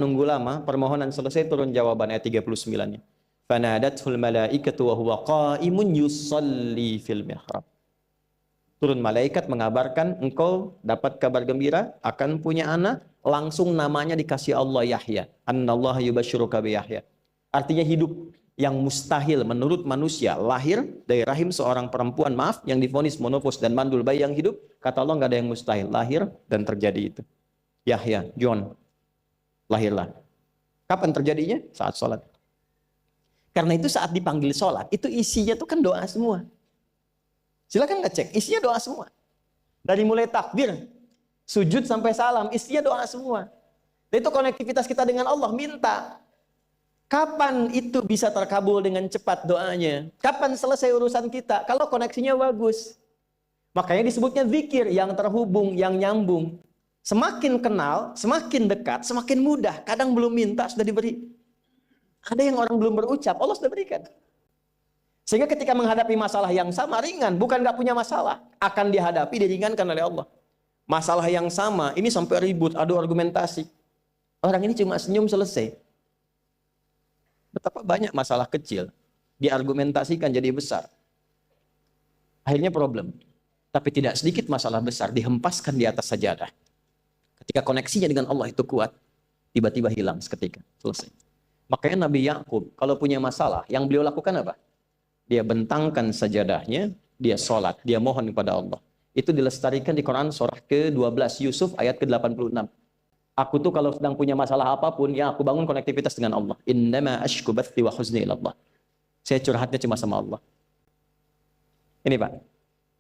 nunggu lama, permohonan selesai, turun jawaban ayat 39-nya. Fanadathul malaikatu wa huwa qa'imun yusalli fil mihrab. Turun malaikat mengabarkan engkau dapat kabar gembira akan punya anak, langsung namanya dikasih Allah Yahya. Annallaha yubasyiruka bi Yahya. Artinya hidup yang mustahil menurut manusia, lahir dari rahim seorang perempuan, maaf, yang divonis monopause dan mandul, bayi yang hidup, kata Allah nggak ada yang mustahil, lahir dan terjadi itu. Yahya, John, lahirlah. Kapan terjadinya? Saat sholat. Karena itu saat dipanggil sholat, itu isinya tuh kan doa semua. Silakan ngecek, isinya doa semua. Dari mulai takbir, sujud sampai salam, isinya doa semua. Dan itu konektivitas kita dengan Allah, minta. Kapan itu bisa terkabul dengan cepat doanya? Kapan selesai urusan kita? Kalau koneksinya bagus. Makanya disebutnya zikir, yang terhubung, yang nyambung. Semakin kenal, semakin dekat, semakin mudah. Kadang belum minta, sudah diberi. Ada yang orang belum berucap, Allah sudah berikan. Sehingga ketika menghadapi masalah yang sama, ringan, bukan nggak punya masalah, akan dihadapi, diringankan oleh Allah. Masalah yang sama, ini sampai ribut, adu argumentasi. Orang ini cuma senyum selesai. Betapa banyak masalah kecil, diargumentasikan jadi besar. Akhirnya problem. Tapi tidak sedikit masalah besar dihempaskan di atas sajadah. Ketika koneksinya dengan Allah itu kuat, tiba-tiba hilang seketika, selesai. Makanya Nabi Yakub, kalau punya masalah, yang beliau lakukan apa? Dia bentangkan sajadahnya, dia sholat, dia mohon kepada Allah. Itu dilestarikan di Quran surah ke-12 Yusuf ayat ke-86. Aku tuh kalau sedang punya masalah apapun, ya aku bangun konektivitas dengan Allah. Innama ashku bathi wa huzni ilallah. Saya curhatnya cuma sama Allah. Ini Pak,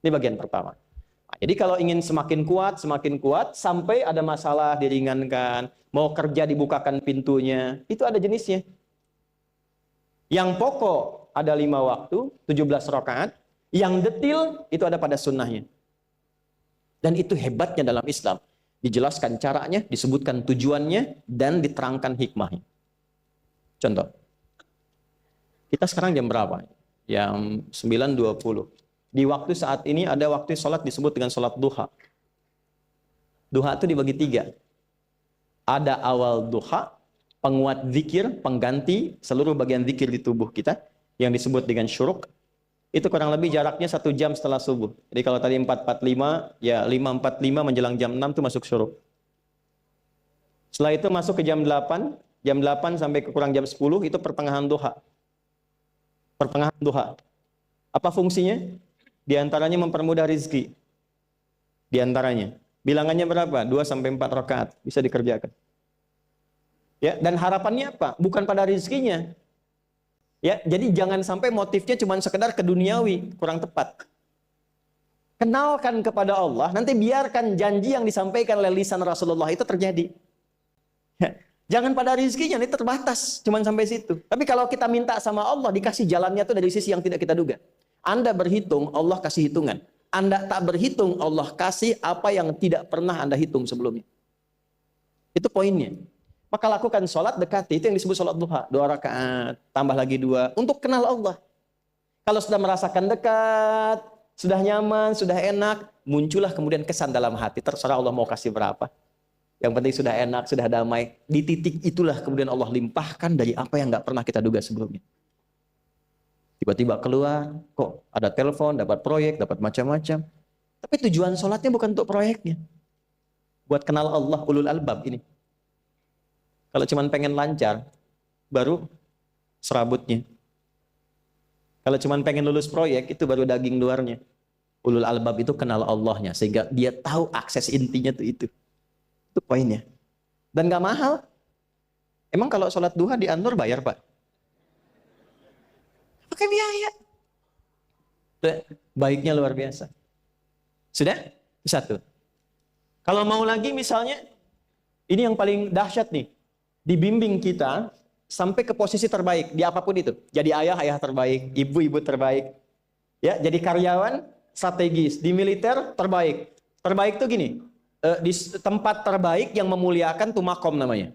ini bagian pertama. Nah, jadi kalau ingin semakin kuat, sampai ada masalah diringankan, mau kerja dibukakan pintunya, itu ada jenisnya. Yang pokok ada 5 waktu, 17 rakaat. Yang detil itu ada pada sunnahnya. Dan itu hebatnya dalam Islam. Dijelaskan caranya, disebutkan tujuannya, dan diterangkan hikmahnya. Contoh. Kita sekarang jam berapa? Jam 9.20. Di waktu saat ini ada waktu sholat disebut dengan sholat duha. Duha itu dibagi 3. Ada awal duha, penguat zikir, pengganti seluruh bagian zikir di tubuh kita, yang disebut dengan syuruk. Itu kurang lebih jaraknya 1 jam setelah subuh. Jadi kalau tadi 4.45, ya 5.45 menjelang jam 6 itu masuk syuruk. Setelah itu masuk ke jam 8 sampai ke kurang jam 10 itu pertengahan duha. Pertengahan duha. Apa fungsinya? Di antaranya mempermudah rizki. Di antaranya. Bilangannya berapa? 2 sampai 4 rakaat bisa dikerjakan. Ya, dan harapannya apa? Bukan pada rizkinya. Ya, jadi jangan sampai motifnya cuma sekedar ke duniawi, kurang tepat. Kenalkan kepada Allah, nanti biarkan janji yang disampaikan oleh lisan Rasulullah itu terjadi. Ya, jangan pada rizkinya, ini terbatas, cuma sampai situ. Tapi kalau kita minta sama Allah, dikasih jalannya itu dari sisi yang tidak kita duga. Anda berhitung, Allah kasih hitungan. Anda tak berhitung, Allah kasih apa yang tidak pernah Anda hitung sebelumnya. Itu poinnya. Maka lakukan sholat dekati, itu yang disebut sholat duha. 2 rakaat, tambah lagi 2, untuk kenal Allah. Kalau sudah merasakan dekat, sudah nyaman, sudah enak, muncullah kemudian kesan dalam hati, terserah Allah mau kasih berapa. Yang penting sudah enak, sudah damai. Di titik itulah kemudian Allah limpahkan dari apa yang nggak pernah kita duga sebelumnya. Tiba-tiba keluar, kok ada telepon, dapat proyek, dapat macam-macam. Tapi tujuan sholatnya bukan untuk proyeknya. Buat kenal Allah, ulul albab ini. Kalau cuma pengen lancar, baru serabutnya. Kalau cuma pengen lulus proyek, itu baru daging luarnya. Ulul albab itu kenal Allahnya, sehingga dia tahu akses intinya tuh itu. Itu poinnya. Dan gak mahal. Emang kalau sholat duha di Anur bayar, Pak? Pakai biaya. Baiknya luar biasa. Sudah? Satu. Kalau mau lagi misalnya, ini yang paling dahsyat nih. Dibimbing kita sampai ke posisi terbaik di apapun itu. Jadi ayah terbaik, ibu terbaik. Ya, jadi karyawan strategis, di militer terbaik. Terbaik tuh gini, di tempat terbaik yang memuliakan tuh makom namanya.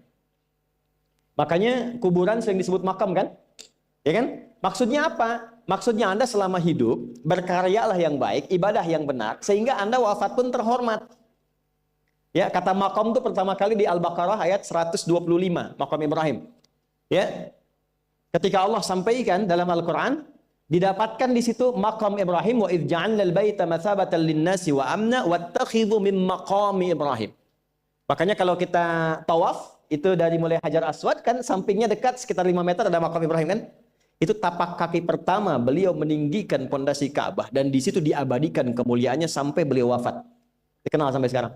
Makanya kuburan sering disebut makam kan? Ya kan? Maksudnya apa? Maksudnya Anda selama hidup berkaryalah yang baik, ibadah yang benar, sehingga Anda wafat pun terhormat. Ya, kata maqam itu pertama kali di Al-Baqarah ayat 125, maqam Ibrahim. Ya. Ketika Allah sampaikan dalam Al-Qur'an, didapatkan di situ maqam Ibrahim, wa idz ja'alna al-baita matsabatan lin-nasi wa amna wattakhidhu min maqami Ibrahim. Makanya kalau kita tawaf, itu dari mulai Hajar Aswad kan sampingnya dekat sekitar 5 meter ada maqam Ibrahim kan? Itu tapak kaki pertama beliau meninggikan pondasi Ka'bah dan di situ diabadikan kemuliaannya sampai beliau wafat. Dikenal sampai sekarang.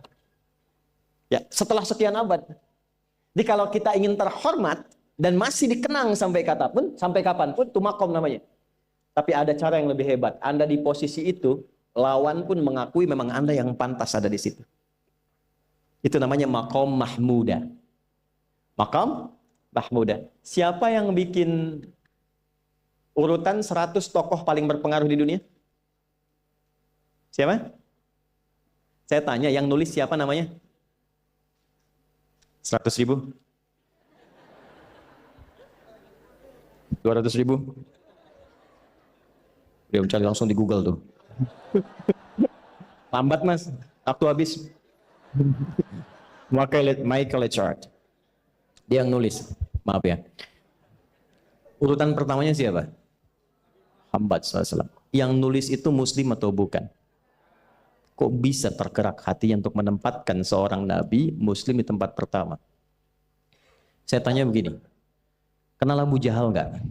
Ya, setelah sekian abad. Jadi kalau kita ingin terhormat dan masih dikenang sampai sampai kapanpun, itu makom namanya. Tapi ada cara yang lebih hebat. Anda di posisi itu, lawan pun mengakui memang Anda yang pantas ada di situ. Itu namanya makom mahmuda. Makom mahmuda. Siapa yang bikin urutan 100 tokoh paling berpengaruh di dunia? Siapa? Saya tanya, yang nulis siapa namanya? 100.000? 200.000? Dia mencari langsung di Google tuh. Lambat mas, waktu habis. Michael Chart. Dia yang nulis, maaf ya. Urutan pertamanya siapa? Muhammad SAW. Yang nulis itu muslim atau bukan? Kok bisa tergerak hatinya untuk menempatkan seorang nabi muslim di tempat pertama? Saya tanya begini, kenal Abu Jahal nggak?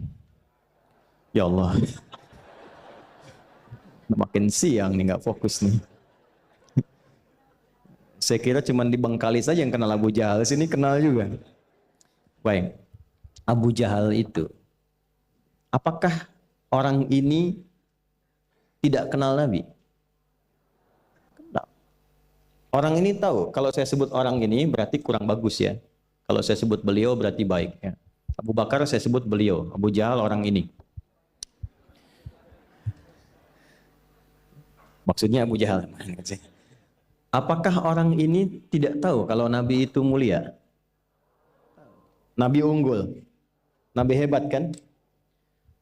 Ya Allah, makin siang nih nggak fokus nih. Saya kira cuma di Bengkali saja yang kenal Abu Jahal, sini kenal juga. Baik, Abu Jahal itu, apakah orang ini tidak kenal Nabi? Kenal. Orang ini tahu, kalau saya sebut orang ini berarti kurang bagus ya. Kalau saya sebut beliau berarti baik ya. Abu Bakar saya sebut beliau, Abu Jahal orang ini. Maksudnya Abu Jahal. Apakah orang ini tidak tahu kalau Nabi itu mulia? Nabi unggul. Nabi hebat kan?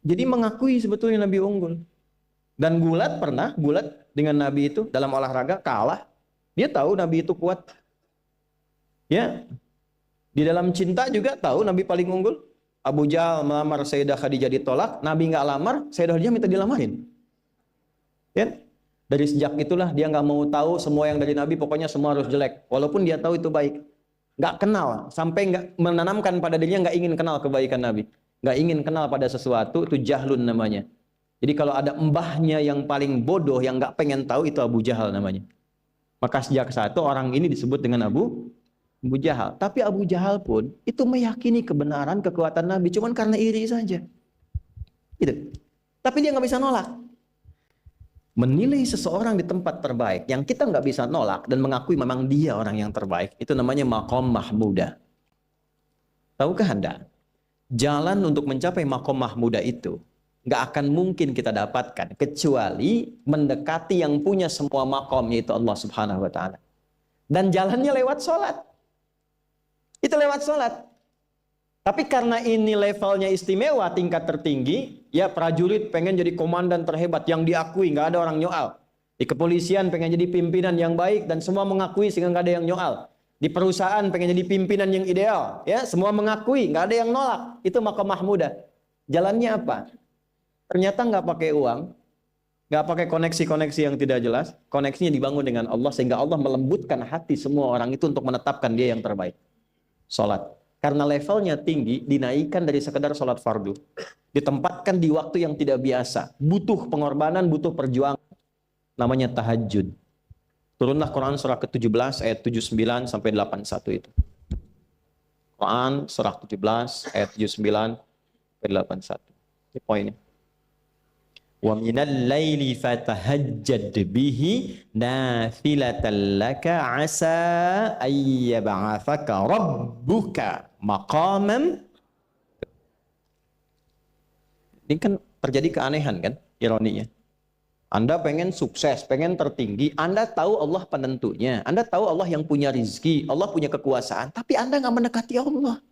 Jadi mengakui sebetulnya Nabi unggul. Dan gulat dengan Nabi itu dalam olahraga kalah. Dia tahu Nabi itu kuat. Ya. Di dalam cinta juga tahu Nabi paling unggul. Abu Jahal melamar Sayyidah Khadijah ditolak, Nabi nggak lamar, Sayyidah Khadijah minta dilamarin. Ya. Dari sejak itulah dia nggak mau tahu semua yang dari Nabi, pokoknya semua harus jelek. Walaupun dia tahu itu baik. Nggak kenal, sampai nggak menanamkan pada dirinya nggak ingin kenal kebaikan Nabi. Nggak ingin kenal pada sesuatu, itu jahlun namanya. Jadi kalau ada mbahnya yang paling bodoh, yang nggak pengen tahu, itu Abu Jahal namanya. Maka sejak saat itu orang ini disebut dengan Abu Jahal. Tapi Abu Jahal pun itu meyakini kebenaran, kekuatan Nabi, cuman karena iri saja. Gitu. Tapi dia nggak bisa nolak. Menilai seseorang di tempat terbaik yang kita nggak bisa nolak dan mengakui memang dia orang yang terbaik, itu namanya maqam mahmuda. Tahukah Anda, jalan untuk mencapai maqam mahmuda itu nggak akan mungkin kita dapatkan kecuali mendekati yang punya semua maqam, yaitu Allah Subhanahu wa taala. Dan jalannya lewat sholat. Itu lewat sholat. Tapi karena ini levelnya istimewa, tingkat tertinggi, ya prajurit pengen jadi komandan terhebat yang diakui, nggak ada orang nyoal. Di kepolisian pengen jadi pimpinan yang baik dan semua mengakui sehingga nggak ada yang nyoal. Di perusahaan pengen jadi pimpinan yang ideal, ya semua mengakui, nggak ada yang nolak. Itu maqam mahmuda. Jalannya apa? Ternyata nggak pakai uang, nggak pakai koneksi-koneksi yang tidak jelas. Koneksinya dibangun dengan Allah sehingga Allah melembutkan hati semua orang itu untuk menetapkan dia yang terbaik. Sholat. Karena levelnya tinggi, dinaikkan dari sekedar sholat fardu. Ditempatkan di waktu yang tidak biasa. Butuh pengorbanan, butuh perjuangan. Namanya tahajud. Turunlah Quran surah ke-17 ayat 79 sampai 81 itu. Quran surah 17 ayat 79 sampai 81. Ini poinnya. Wa minal laili fatahajjad bihi nafilatan laka asa ayyab'athaka rabbuka maqaman. Ini kan terjadi keanehan kan, ironinya. Anda pengen sukses, pengen tertinggi, Anda tahu Allah penentunya, Anda tahu Allah yang punya rizki, Allah punya kekuasaan, tapi Anda nggak mendekati Allah.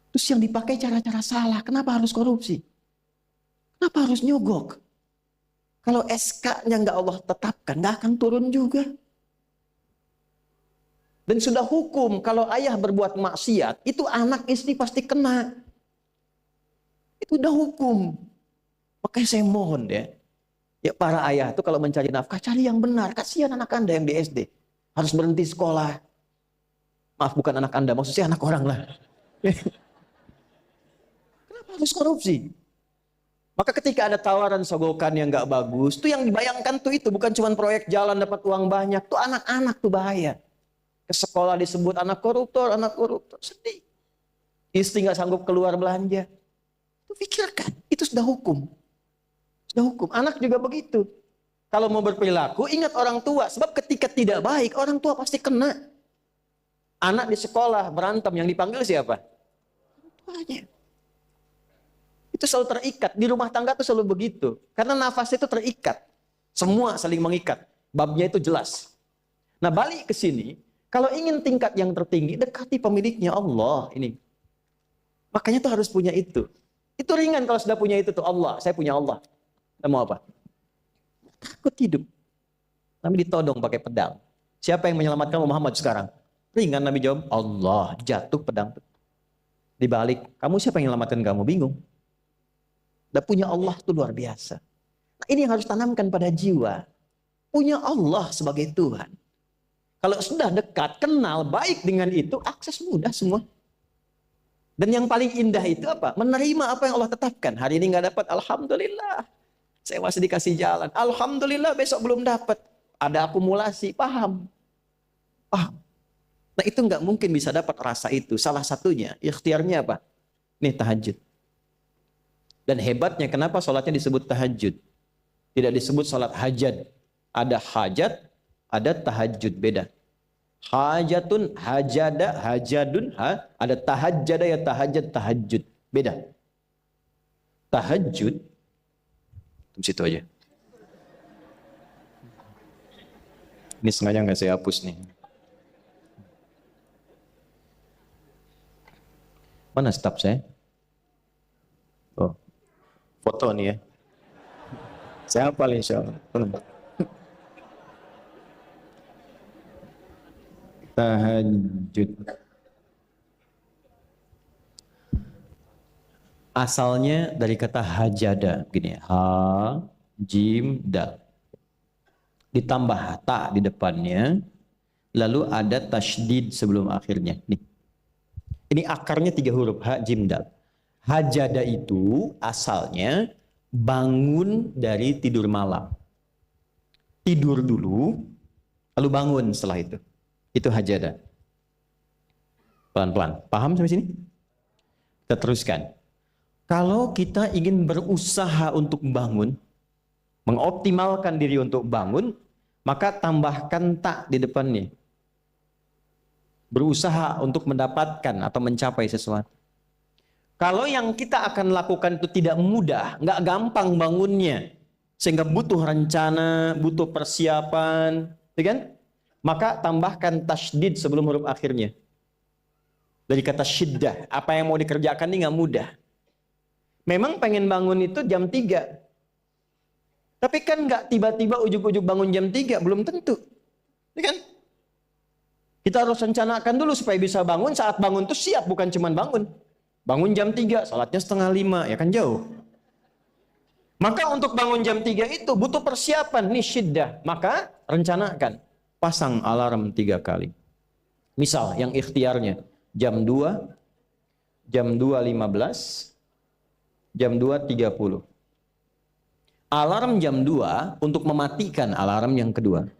Terus yang dipakai cara-cara salah, kenapa harus korupsi? Kenapa harus nyogok? Kalau SK-nya nggak Allah tetapkan, nggak akan turun juga. Dan sudah hukum kalau ayah berbuat maksiat, itu anak istri pasti kena. Itu udah hukum. Makanya saya mohon deh, ya para ayah itu kalau mencari nafkah, cari yang benar. Kasihan anak Anda yang di SD. Harus berhenti sekolah. Maaf, bukan anak Anda, maksudnya anak orang lah. Kenapa harus korupsi? Maka ketika ada tawaran sogokan yang nggak bagus, tuh yang dibayangkan tuh itu bukan cuma proyek jalan dapat uang banyak, tuh anak-anak tuh bahaya. Ke sekolah disebut anak koruptor, sedih. Istri nggak sanggup keluar belanja. Tuh pikirkan, itu sudah hukum. Sudah hukum. Anak juga begitu. Kalau mau berperilaku, ingat orang tua. Sebab ketika tidak baik, orang tua pasti kena. Anak di sekolah berantem, yang dipanggil siapa? Tuanya. Itu selalu terikat. Di rumah tangga itu selalu begitu. Karena nafas itu terikat. Semua saling mengikat. Babnya itu jelas. Nah, balik ke sini. Kalau ingin tingkat yang tertinggi, dekati pemiliknya Allah. Ini. Makanya tuh harus punya itu. Itu ringan kalau sudah punya itu tuh Allah. Saya punya Allah. Kita mau apa? Takut hidup. Nabi ditodong pakai pedang. Siapa yang menyelamatkan Muhammad sekarang? Ringan Nabi jawab, Allah. Jatuh pedang. Dibalik, kamu siapa yang menyelamatkan kamu? Bingung. Dan punya Allah itu luar biasa. Nah, ini yang harus tanamkan pada jiwa. Punya Allah sebagai Tuhan. Kalau sudah dekat, kenal, baik dengan itu, akses mudah semua. Dan yang paling indah itu apa? Menerima apa yang Allah tetapkan. Hari ini nggak dapat, alhamdulillah. Saya masih dikasih jalan. Alhamdulillah, besok belum dapat. Ada akumulasi, paham. Paham. Nah, itu nggak mungkin bisa dapat rasa itu. Salah satunya, ikhtiarnya apa? Nih, tahajud. Dan hebatnya kenapa sholatnya disebut tahajud? Tidak disebut sholat hajat. Ada hajat, ada tahajud, beda. Hajatun, hajada, hajadun, ada tahajjada ya tahajud, tahajud. Beda. Tahajud, di situ aja. Ini sengaja nggak saya hapus nih. Mana staf saya? Oh. Foto nih ya. Saya hafal insya Allah. Tahajud. Asalnya dari kata hajada. Begini ya. Ha, jim, dal. Ditambah ta di depannya. Lalu ada tasydid sebelum akhirnya. Nih. Ini akarnya 3 huruf. Ha, jim, dal. Hajada itu asalnya bangun dari tidur malam. Tidur dulu, lalu bangun setelah itu. Itu hajada. Pelan-pelan. Paham sampai sini? Kita teruskan. Kalau kita ingin berusaha untuk bangun, mengoptimalkan diri untuk bangun, maka tambahkan tak di depannya. Berusaha untuk mendapatkan atau mencapai sesuatu. Kalau yang kita akan lakukan itu tidak mudah, nggak gampang bangunnya, sehingga butuh rencana, butuh persiapan, ya kan? Maka tambahkan tasydid sebelum huruf akhirnya. Dari kata syiddah, apa yang mau dikerjakan ini nggak mudah. Memang pengen bangun itu jam 3. Tapi kan nggak tiba-tiba ujuk-ujuk bangun jam 3, belum tentu. Ya kan? Kita harus rencanakan dulu supaya bisa bangun, saat bangun itu siap, bukan cuma bangun. Bangun jam 3, salatnya 4:30, ya kan jauh. Maka untuk bangun jam 3 itu butuh persiapan, nih syiddah. Maka rencanakan, pasang alarm 3 kali. Misal yang ikhtiarnya jam 2, jam 2.15, jam 2.30. Alarm jam 2 untuk mematikan alarm yang kedua.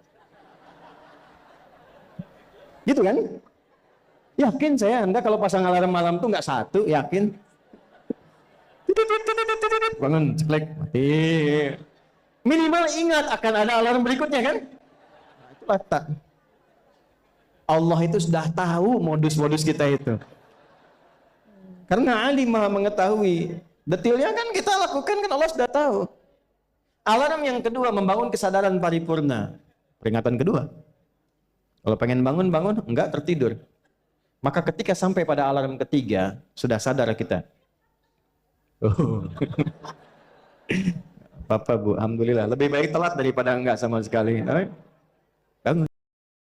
Gitu kan? Yakin saya, Anda kalau pasang alarm malam tuh nggak 1, yakin? Bangun, ceklek, mati. Minimal ingat akan ada alarm berikutnya kan? Itulah tak. Allah itu sudah tahu modus-modus kita itu. Karena alim maha mengetahui. Detailnya kan kita lakukan kan Allah sudah tahu. Alarm yang kedua membangun kesadaran paripurna. Peringatan kedua. Kalau pengen bangun, enggak tertidur. Maka ketika sampai pada alarm ketiga, sudah sadar kita. Oh. Papa Bu, alhamdulillah. Lebih baik telat daripada enggak sama sekali.